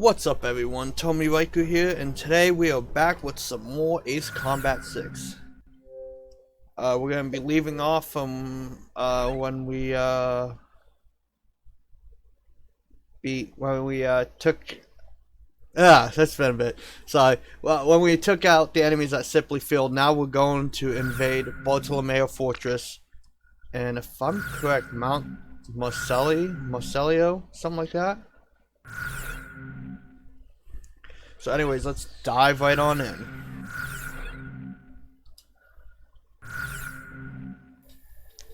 What's up everyone, Tommy Riker here, and today we are back with some more Ace Combat 6. We're gonna be leaving off from when we that's been a bit. Sorry. Well, when we took out the enemies at Sipley Field, now we're going to invade Bartolomeo Fortress, and if I'm correct, Mount Marcelio, something like that. So anyways, let's dive right on in.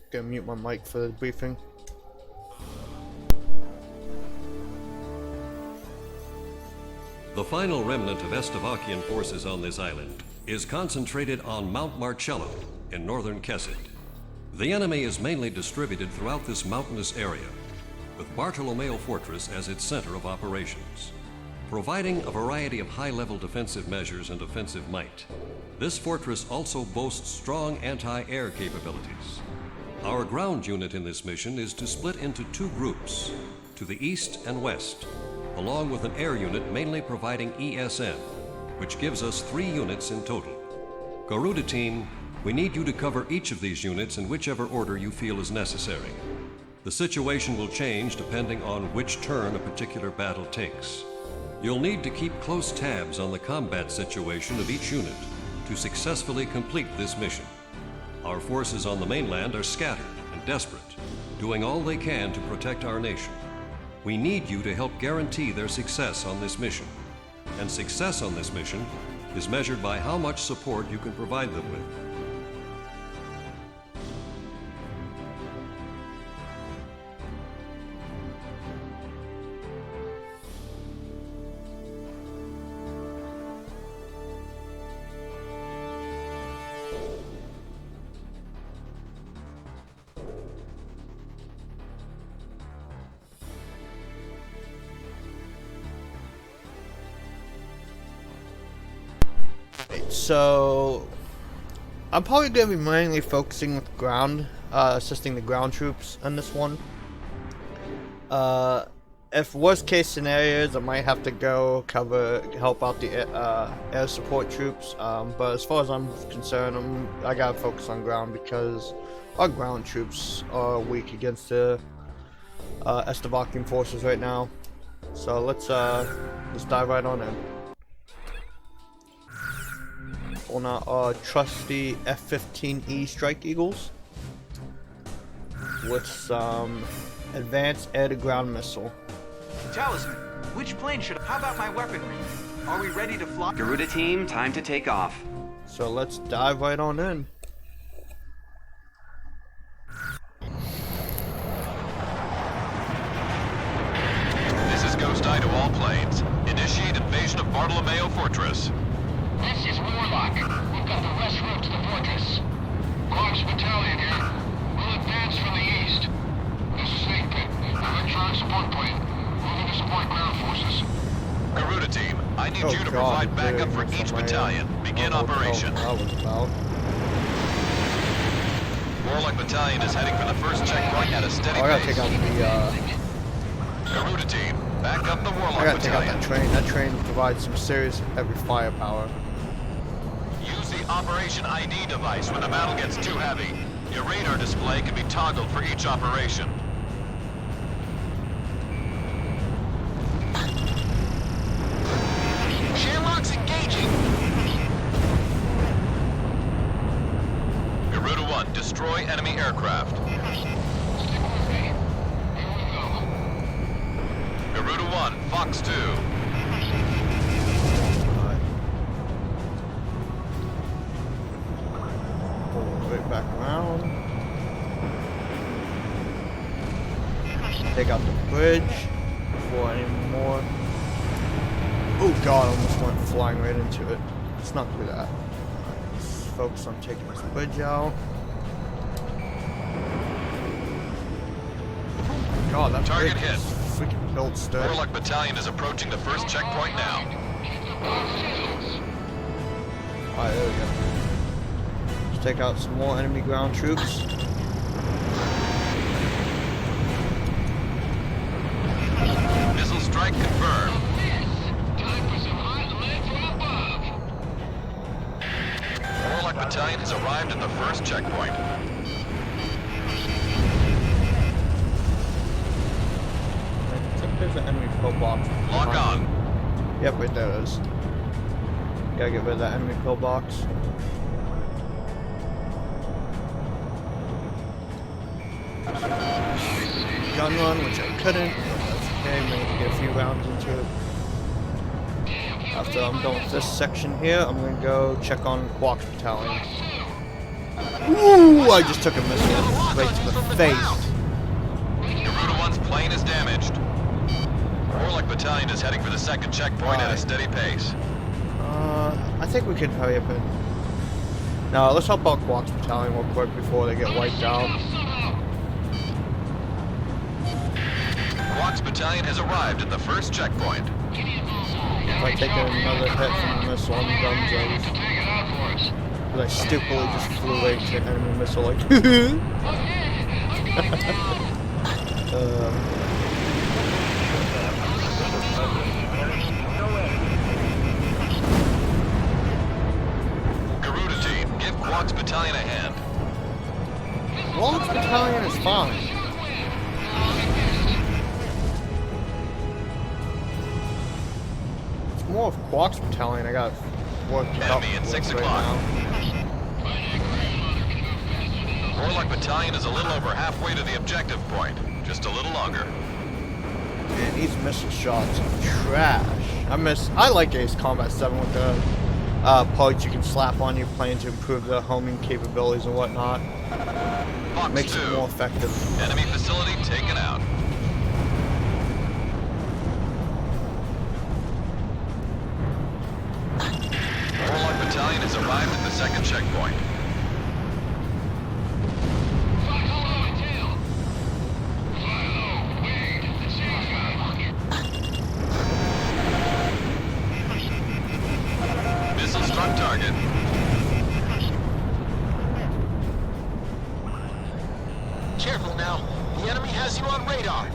Gonna mute my mic for the briefing. The final remnant of Estevakian forces on this island is concentrated on Mount Marcello in northern Kessid. The enemy is mainly distributed throughout this mountainous area, with Bartolomeo Fortress as its center of operations. Providing a variety of high-level defensive measures and offensive might, this fortress also boasts strong anti-air capabilities. Our ground unit in this mission is to split into two groups, to the east and west, along with an air unit mainly providing ESN, which gives us 3 units in total. Garuda team, we need you to cover each of these units in whichever order you feel is necessary. The situation will change depending on which turn a particular battle takes. You'll need to keep close tabs on the combat situation of each unit to successfully complete this mission. Our forces on the mainland are scattered and desperate, doing all they can to protect our nation. We need you to help guarantee their success on this mission. And success on this mission is measured by how much support you can provide them with. So I'm probably going to be mainly focusing with ground, assisting the ground troops on this one. If worst case scenarios, I might have to go help out the air support troops. But as far as I'm concerned, I gotta focus on ground because our ground troops are weak against the Estevakian forces right now. So let's dive right on in. On our trusty F-15E Strike Eagles with some advanced air-to-ground missile. Talisman, which plane should... How about my weaponry? Are we ready to fly? Garuda team, time to take off. So let's dive right on in. This is Ghost Eye to all planes. Initiate invasion of Bartolomeo Fortress. This is Warlock. We've got the west route to the fortress. Clark's battalion here. We'll advance from the east. This is Snake Pit. Electronic support plane. Moving to support ground forces. Garuda team, I need you to provide backup for each battalion. Begin operation. Warlock battalion is heading for the first checkpoint at a steady I gotta pace. take out the Garuda team, back up the Warlock I gotta take out battalion. that train. That train provides some serious heavy firepower. Use the Operation ID device when the battle gets too heavy. Your radar display can be toggled for each operation. Shamrock's engaging! Garuda 1, destroy enemy aircraft. Stick with me. Here we go. Garuda 1, Fox 2. Right back around. Take out the bridge before any more. Oh god, I almost went flying right into it. Let's not do that. Let's focus on taking this bridge out. God, that Target bridge hit. is freaking built sturdy. Warlock battalion is approaching the first checkpoint now. Alright, there we go. Let's take out some more enemy ground troops. Missile strike confirmed. Battalion has arrived at the first checkpoint. I think there's an enemy pillbox. Lock behind on. me. Yep, right there it is. Gotta get rid of that enemy pillbox. Gun run, which I couldn't. That's okay, maybe get a few rounds into it. After I'm done with this section here, I'm gonna go check on Quark's battalion. Ooh, I just took a missile right to the face. Garuda 1's plane is damaged. Warlock Battalion is heading for the second checkpoint at a steady pace. I think we can hurry up and... No, let's help out Quark's battalion real quick before they get wiped out. Quark's Battalion has arrived at the first checkpoint. If I take another hit from the missile, I'm done, Jones. Because I stupidly just flew right to an enemy missile like... Garuda team, give Quark's Battalion a hand. Quark's battalion is fine. It's more of Quark's battalion I got worked up Enemy at with 6 right o'clock. now. Warlock Battalion is a little over halfway to the objective point. Just a little longer. Man, these missile shots are trash. I like Ace Combat 7 with the parts you can slap on your plane to improve the homing capabilities and whatnot. Fox Makes 2. it more effective. Enemy facility taken out. Warlock Battalion has arrived at the second checkpoint. Missile struck target. Careful now. The enemy has you on radar.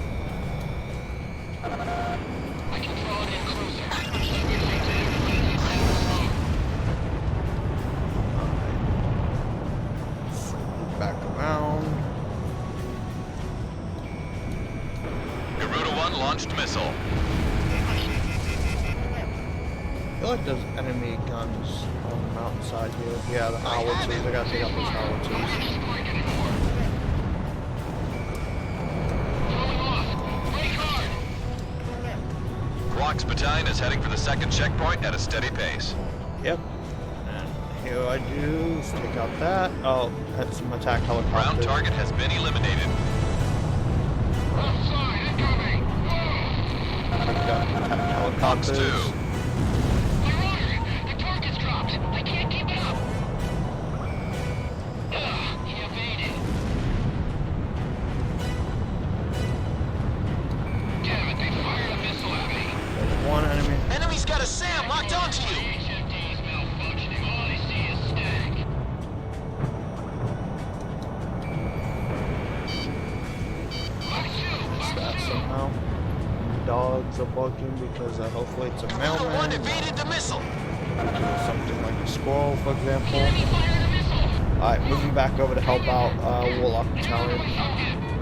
I can draw it in closer. Back around. Garuda 1 launched missile. I feel like there's enemy guns on the mountainside here. Yeah, the howitzers. I gotta take out those howitzers. Quark's Battalion is heading for the second checkpoint at a steady pace. Yep. And here I do is take out that. Oh, had some attack Ground helicopters. target has been eliminated. Take out attack Fox helicopters. 2. The target's dropped. I can't keep it up. He evaded. Damn it, they fired a missile at me. There's one enemy. Enemy's got a SAM locked onto you. Missed that somehow. Dogs are barking because hopefully it's a One mailman. evaded the missile. Something like a squirrel, for example. Alright, moving back over to help out Warlock Battalion.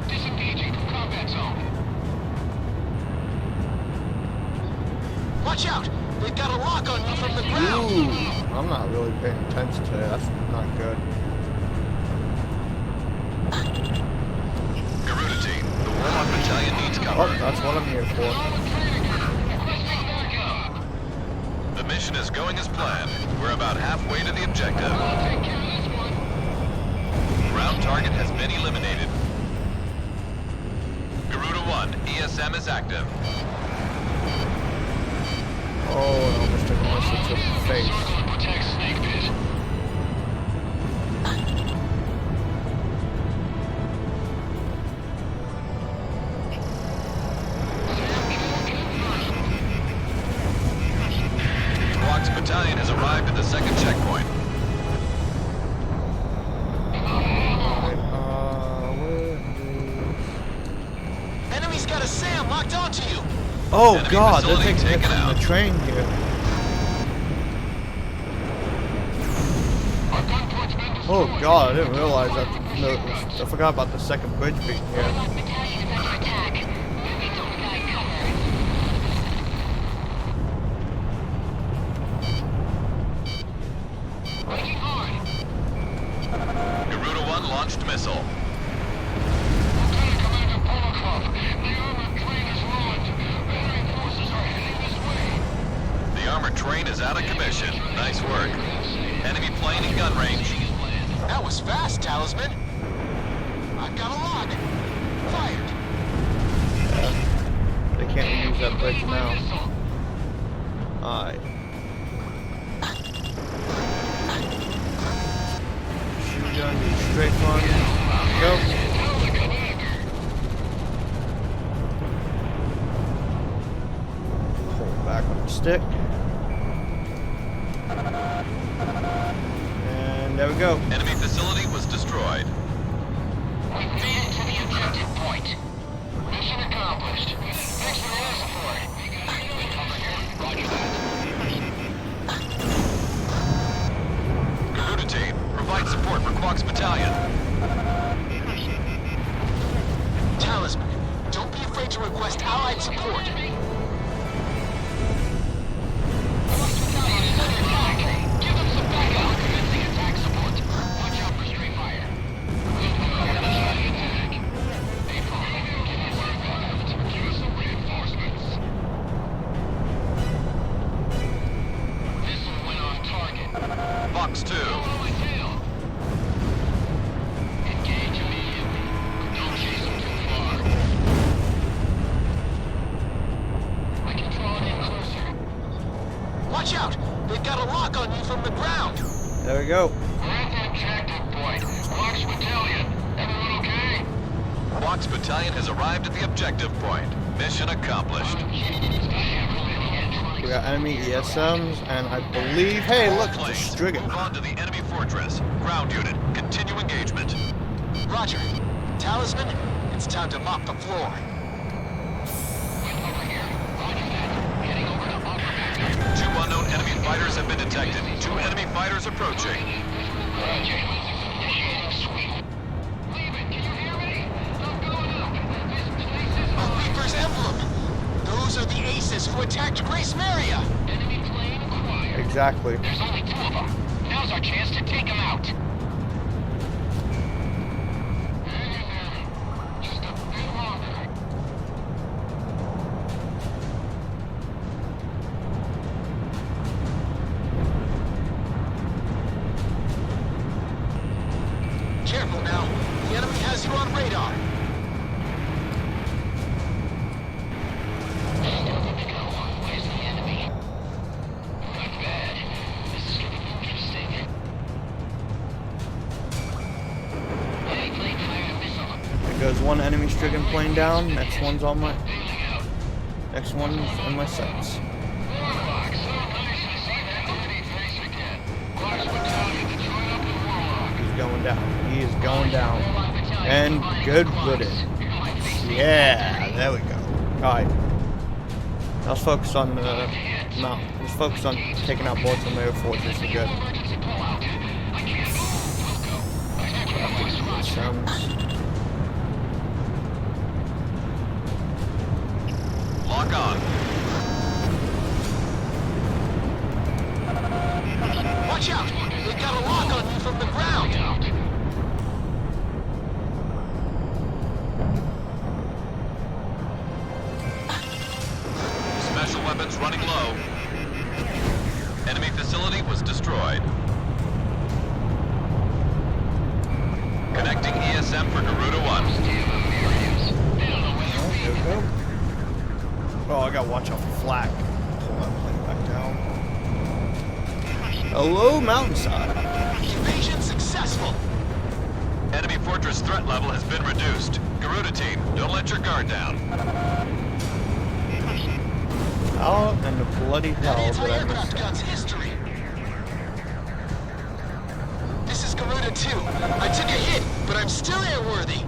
Disengaging from combat zone. Watch out! They've got a lock on you from the ground. Ooh, I'm not really paying attention today. That's not good. Garuda team, the Warlock Battalion needs Oh, cover. that's what I'm here for. The mission is going as planned. We're about halfway to the objective. Ground target has been eliminated. Garuda 1, ESM is active. Oh, I almost took a missile to the face. Protect Snake Pit. Quark's Battalion has arrived at the second checkpoint. Enemy's got a SAM locked onto you. Oh Enemy god, they're facility taking it taken from out. the train here. Our gunpoint Oh god, I didn't realize that. No, I forgot about the second bridge being here. Garuda 1 launched missile. The armored train is out of commission. Nice work. Enemy plane in gun range. That was fast, Talisman. I've got a lock. Fired. They can't use that bridge now. Alright. Shotgun, straight on. Go. Pull back on the stick. And there we go. Enemy facility was destroyed. We've made it to the objective point. Mission accomplished. Thanks for the support. Over here. Roger that. Garuda team, provide support for Quack's battalion. Talisman, don't be afraid to request allied support. Give them some backup. Commencing attack support. Watch out for street fire. Give us some reinforcements. Missile went off target. Fox 2. Engage immediately. Don't chase them too far. I can draw it in closer. Watch out! They've got a lock on you from the ground. There we go. We're at the objective point. Quack's battalion. Everyone okay? Quack's battalion has arrived at the objective point. Mission accomplished. We got enemy ESMs, and I believe, hey, look, it's a Planes, Strigan. move on to the enemy fortress. Ground unit, continue engagement. Roger. Talisman, it's time to mop the floor. Two unknown enemy fighters have been detected. Two enemy fighters approaching. A Reaper's emblem. Those are the aces who attacked Grace Maria. Enemy plane acquired. Exactly. There's only 2 of them. Now's our chance to take them out. Hang in there. Just a bit longer. Careful now. The enemy has you on radar. Where's the enemy? Not bad. This is getting interesting. Enemy plane fired a missile. There goes one enemy Strigan plane down. Next one's on my. Next one's in my sights. Warlock, so nice to see that pretty face again. Quack's battalion to join up with Warlock. He's going down. He is going down. And good riddance. Yeah, there we go. Alright. Let's focus on the mountain. Let's focus on taking out both of their fortress. We're good. Emergency pullout. I can't move. We'll go. Lock on. Watch out! They've got a lock on you from the ground. Special weapons running low. Enemy facility was destroyed. Connecting ESM for Garuda 1. There we go. Oh, I gotta watch out for flak. Pull that plane back down. Hello, mountainside. Invasion successful. Enemy fortress threat level has been reduced. Garuda team, don't let your guard down. How in the bloody That hell did I anti-aircraft miss that? gun's history. This is Garuda 2. I took a hit, but I'm still airworthy.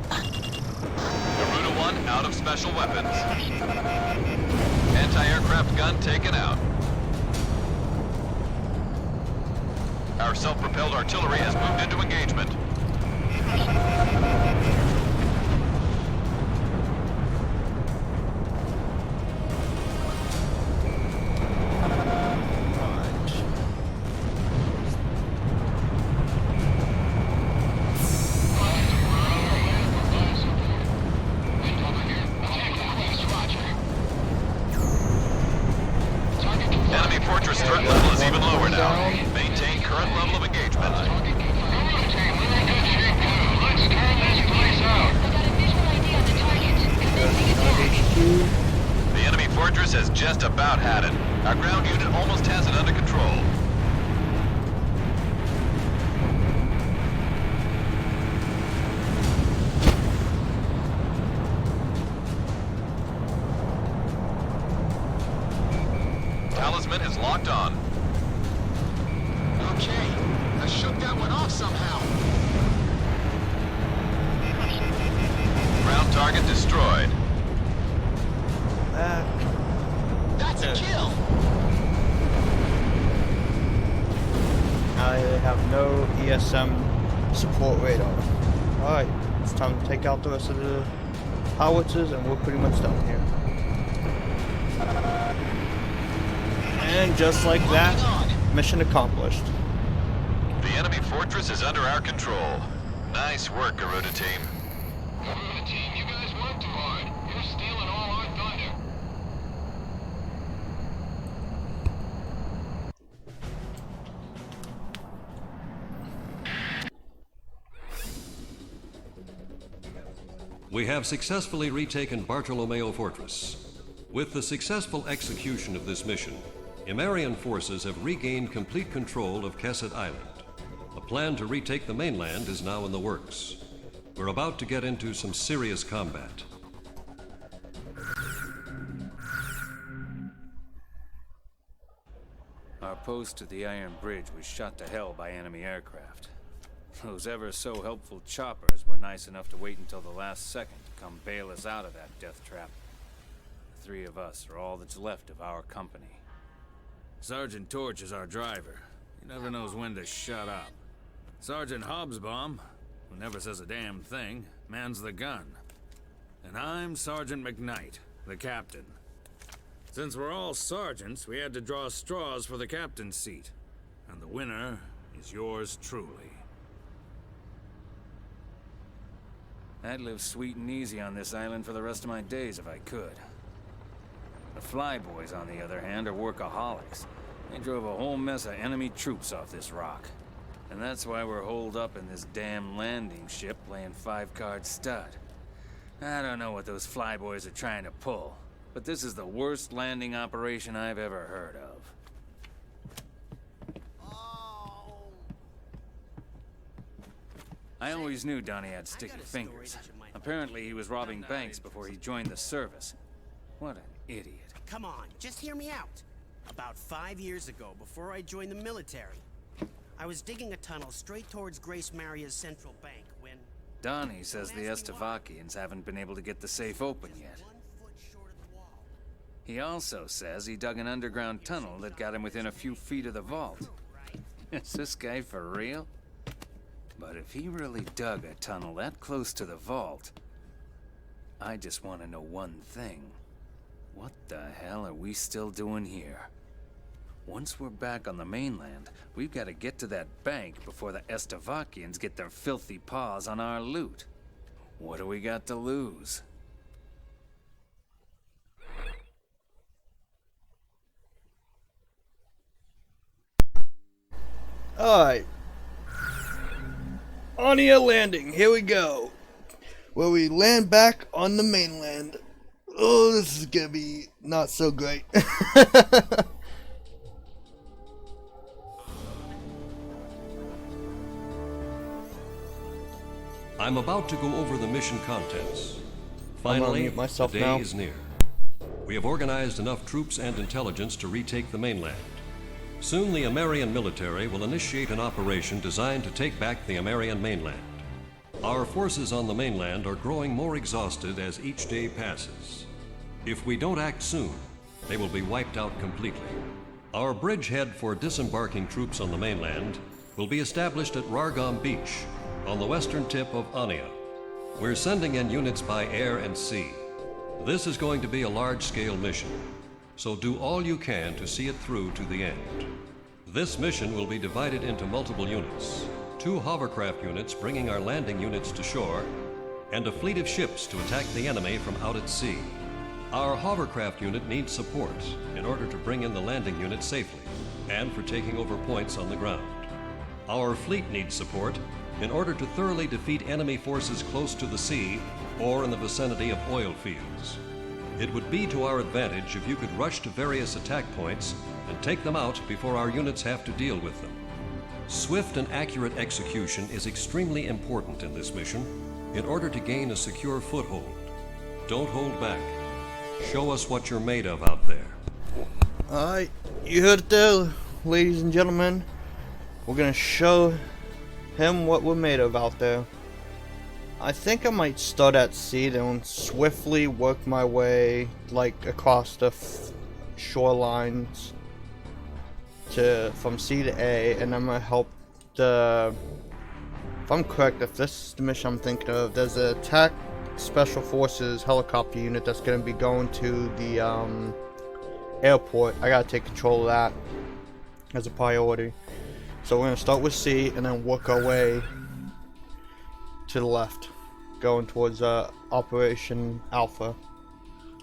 Garuda 1 out of special weapons. Anti-aircraft gun taken out. Our self-propelled artillery has moved into engagement. Enemy fortress threat level is even lower now. Maintain current level of engagement. The enemy fortress has just about had it. Our ground unit almost has it under control. Talisman is locked on. Okay, I shook that one off somehow. Ground target destroyed. That's a kill. I have no ESM support radar. Alright, it's time to take out the rest of the howitzers and we're pretty much done here. And just like that, mission accomplished. The enemy fortress is under our control. Nice work, Garuda team. Garuda team, you guys worked too hard. You're stealing all our thunder. We have successfully retaken Bartolomeo Fortress. With the successful execution of this mission, Emmerian forces have regained complete control of Kesset Island. A plan to retake the mainland is now in the works. We're about to get into some serious combat. Our post to the Iron Bridge was shot to hell by enemy aircraft. Those ever-so-helpful choppers were nice enough to wait until the last second to come bail us out of that death trap. The three of us are all that's left of our company. Sergeant Torch is our driver. He never knows when to shut up. Sergeant Hobsbawm, who never says a damn thing, mans the gun. And I'm Sergeant McKnight, the captain. Since we're all sergeants, we had to draw straws for the captain's seat. And the winner is yours truly. I'd live sweet and easy on this island for the rest of my days if I could. The Flyboys, on the other hand, are workaholics. They drove a whole mess of enemy troops off this rock. And that's why we're holed up in this damn landing ship playing five-card stud. I don't know what those Flyboys are trying to pull, but this is the worst landing operation I've ever heard of. I always knew Donnie had sticky fingers. Apparently he was robbing banks before he joined the service. What an idiot. Come on, just hear me out. About 5 years ago, before I joined the military, I was digging a tunnel straight towards Grace Maria's central bank when... Donnie says the Estevakians haven't been able to get the safe open yet. 1 foot short of the wall. He also says he dug an underground tunnel that got him within a few feet of the vault. Is this guy for real? But if he really dug a tunnel that close to the vault, I just want to know one thing. What the hell are we still doing here? Once we're back on the mainland, we've got to get to that bank before the Estevakians get their filthy paws on our loot. What do we got to lose? Alright. Onia landing, here we go. Where we land back on the mainland. Oh, this is gonna be not so great. I'm about to go over the mission contents. Finally, mute myself the day now. is near. We have organized enough troops and intelligence to retake the mainland. Soon the Emmerian military will initiate an operation designed to take back the Emmerian mainland. Our forces on the mainland are growing more exhausted as each day passes. If we don't act soon, they will be wiped out completely. Our bridgehead for disembarking troops on the mainland will be established at Rargam Beach on the western tip of Ania. We're sending in units by air and sea. This is going to be a large-scale mission, so do all you can to see it through to the end. This mission will be divided into multiple units. 2 hovercraft units bringing our landing units to shore, and a fleet of ships to attack the enemy from out at sea. Our hovercraft unit needs support in order to bring in the landing unit safely, and for taking over points on the ground. Our fleet needs support in order to thoroughly defeat enemy forces close to the sea or in the vicinity of oil fields. It would be to our advantage if you could rush to various attack points and take them out before our units have to deal with them. Swift and accurate execution is extremely important in this mission in order to gain a secure foothold. Don't hold back. Show us what you're made of out there. Alright, you heard it there, ladies and gentlemen. We're gonna show him what we're made of out there. I think I might start at sea, then swiftly work my way like across the shorelines from C to A, and I'm gonna help the. If I'm correct, if this is the mission I'm thinking of, there's an attack special forces helicopter unit that's gonna be going to the airport. I gotta take control of that as a priority. So we're gonna start with C and then work our way to the left, going towards Operation Alpha.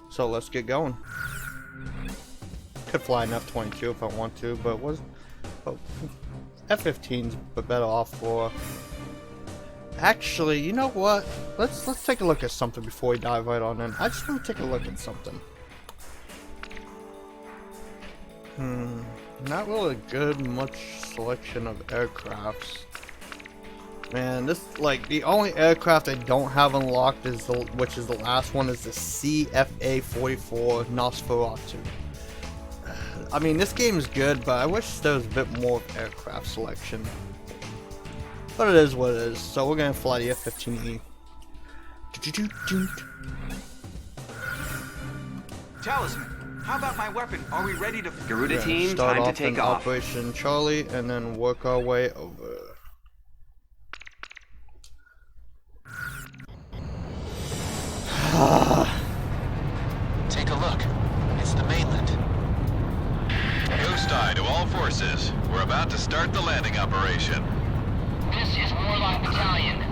So let's get going. Could fly an F-22 if I want to, but F-15's better off for. Actually, you know what? Let's take a look at something before we dive right on in. I just want to take a look at something. Not really much selection of aircrafts. Man, this like the only aircraft I don't have unlocked is which is the last one, is the CFA-44 Nosferatu. I mean, this game is good, but I wish there was a bit more of aircraft selection. But it is what it is. So we're gonna fly the F-15E. Talisman, how about my weapon? Are we ready to... Garuda team, start time off to take in off. Operation Charlie and then work our way over. Take a look. It's the mainland. Ghost Eye to all forces. We're about to start the landing operation. This is Warlock Battalion.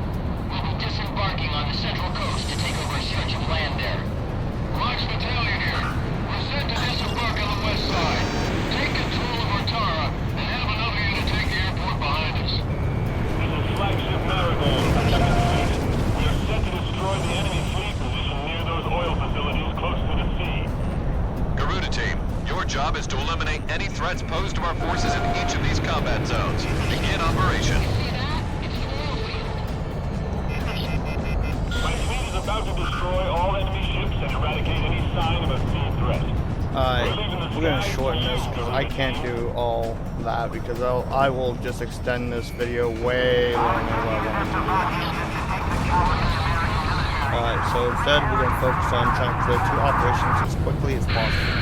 We'll be disembarking on the central coast to take over a stretch of land there. Rox Battalion here. We're set to disembark on the west side. Take control of Ortara and have another unit take the airport behind us. This is flagship Marigold. We are set to destroy the enemy fleet position near those oil facilities close to the sea. Garuda team, your job is to eliminate any threats posed to our forces in each of these combat zones. Begin operation. My fleet is about to destroy all enemy ships and eradicate any sign of a sea threat. Alright, we're gonna shorten this because I can't do all that because I will just extend this video way longer than what I want to do. Alright, so instead we're gonna focus on trying to clear 2 operations as quickly as possible.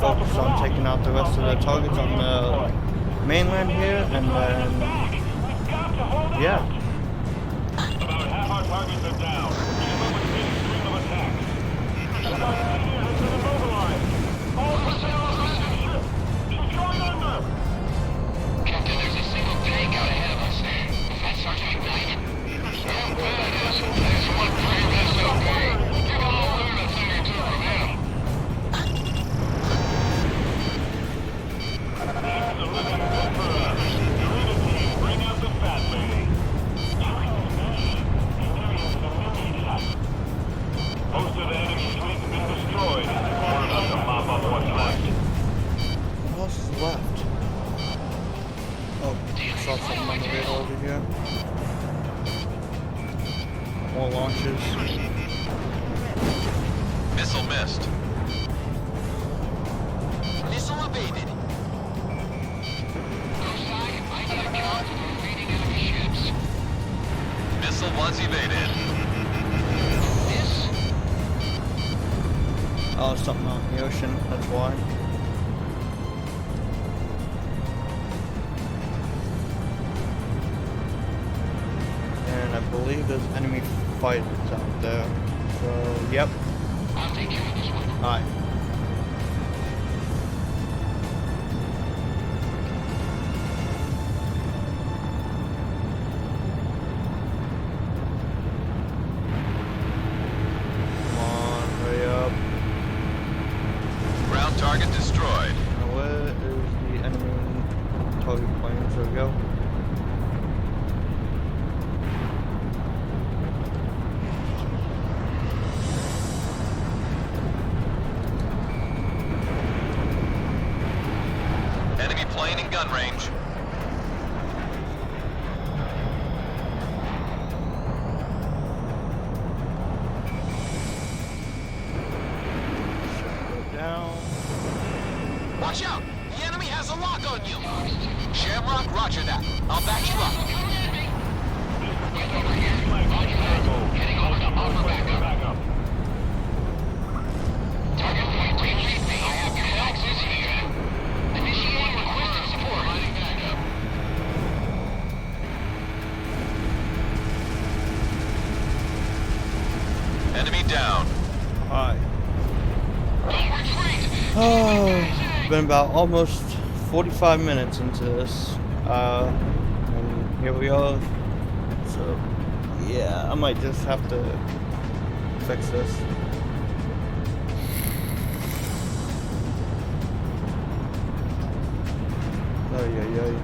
focus on taking out the rest of the targets on the mainland here, and then yeah. About half our targets are down. Keep up with the stream of attacks. The Engineer has been immobilized. All personnel on the ship. She's going under. Captain, there's a single tank out ahead of us. Is that Sergeant McKnight? Yeah, badass. There's one brave SOB. You can all learn a thing or two from him. This is a living emperor. Marina team, bring out the fat lady. Most of the enemy fleet has been destroyed. We're about to mop up what's left. What else is left? Oh, I saw something on the radar over here. More launches. Missile missed. Missile evaded. I got a count for evading enemy ships. Missile was evaded. This? Oh, something out in the ocean, that's why. And I believe there's enemy fighters out there. So, yep. I'll take care of this one. Alright. Come on, hurry up. Ground target destroyed. Now where is the enemy target planes? There we go. Enemy plane in gun range. Go down. Watch out! The enemy has a lock on you! Shamrock, roger that. I'll back you up. Get over here. Roger that. Heading over to offer backup. Target point, retrieve me. I have your access here. Initiating requested support. Providing backup. Enemy down. Alright. Don't retreat. Oh, been about almost 45 minutes into this. And here we are. So, yeah, I might just have to fix this. Oh, yeah.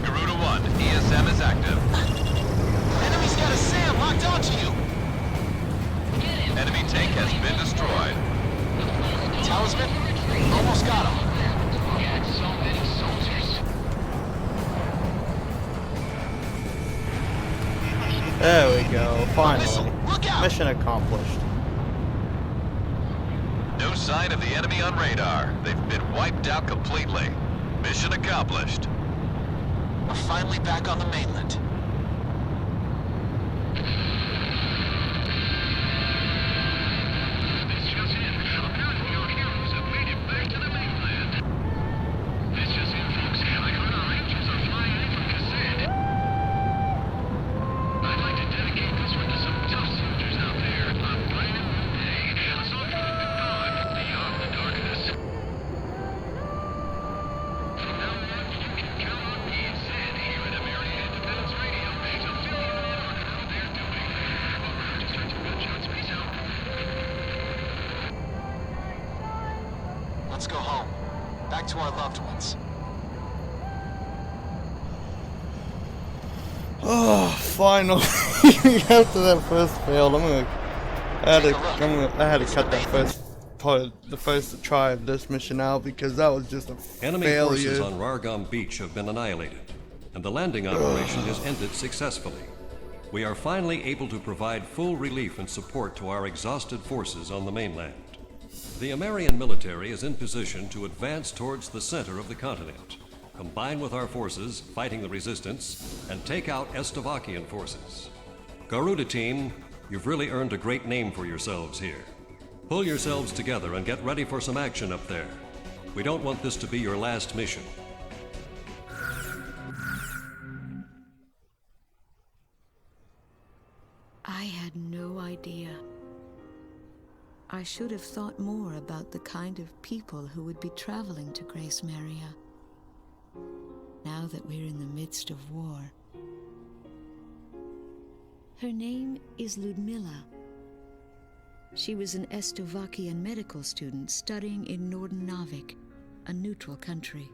Garuda 1, ESM is active. Enemy's got a SAM locked onto you! Enemy tank has been destroyed. Talisman, almost got him. Got so many soldiers. There we go, finally. Missile, look out! Mission accomplished. No sign of the enemy on radar. They've been wiped out completely. Mission accomplished. We're finally back on the mainland. This just in. Apparently our heroes have made it back to the mainland. This just in, folks. I heard our Rangers are flying in from Cassette. I'd like to dedicate this one to some tough soldiers out there. A bright and new day. A song for the good God beyond the darkness. From now on, you can count on me and Sid here at Emmeria Independence Radio to fill you in on how they're doing. Well, just heard some gunshots. Peace out. Let's go home. Back to our loved ones. Oh, finally! After that first failed, I had to cut that first part, the first try of this mission out because that was just a Enemy failure. forces on Rargam Beach have been annihilated, and the landing operation has ended successfully. we are finally able to provide full relief and support to our exhausted forces on the mainland. The Emmerian military is in position to advance towards the center of the continent, combine with our forces fighting the resistance, and take out Estavakian forces. Garuda team, you've really earned a great name for yourselves here. Pull yourselves together and get ready for some action up there. We don't want this to be your last mission. I had no idea. I should have thought more about the kind of people who would be traveling to Grace Maria. Now that we're in the midst of war. Her name is Ludmilla. She was an Estavakian medical student studying in Northern Navik, a neutral country.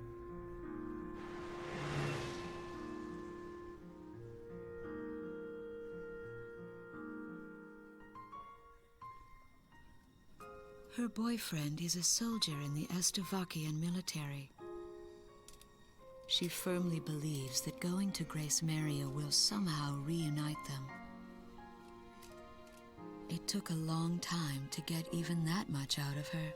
Her boyfriend is a soldier in the Estavakian military. She firmly believes that going to Grace Maria will somehow reunite them. It took a long time to get even that much out of her.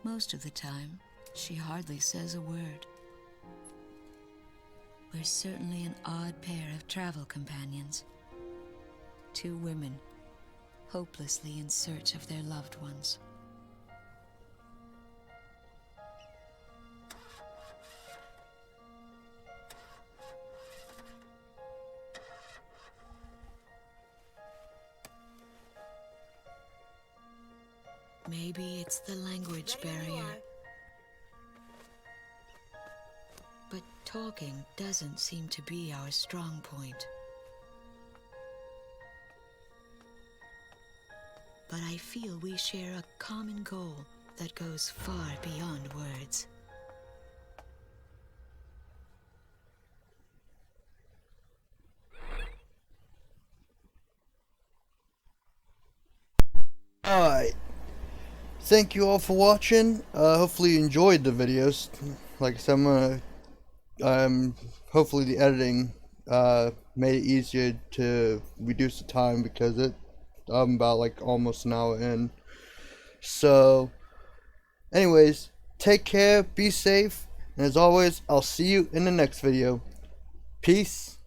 Most of the time, she hardly says a word. We're certainly an odd pair of travel companions. Two women, hopelessly in search of their loved ones. Maybe it's the language barrier. But talking doesn't seem to be our strong point. But I feel we share a common goal that goes far beyond words. Alright. Thank you all for watching. Hopefully you enjoyed the videos. Like I said, hopefully the editing made it easier to reduce the time because I'm about like almost an hour in. So anyways, take care, be safe, and as always, I'll see you in the next video. Peace.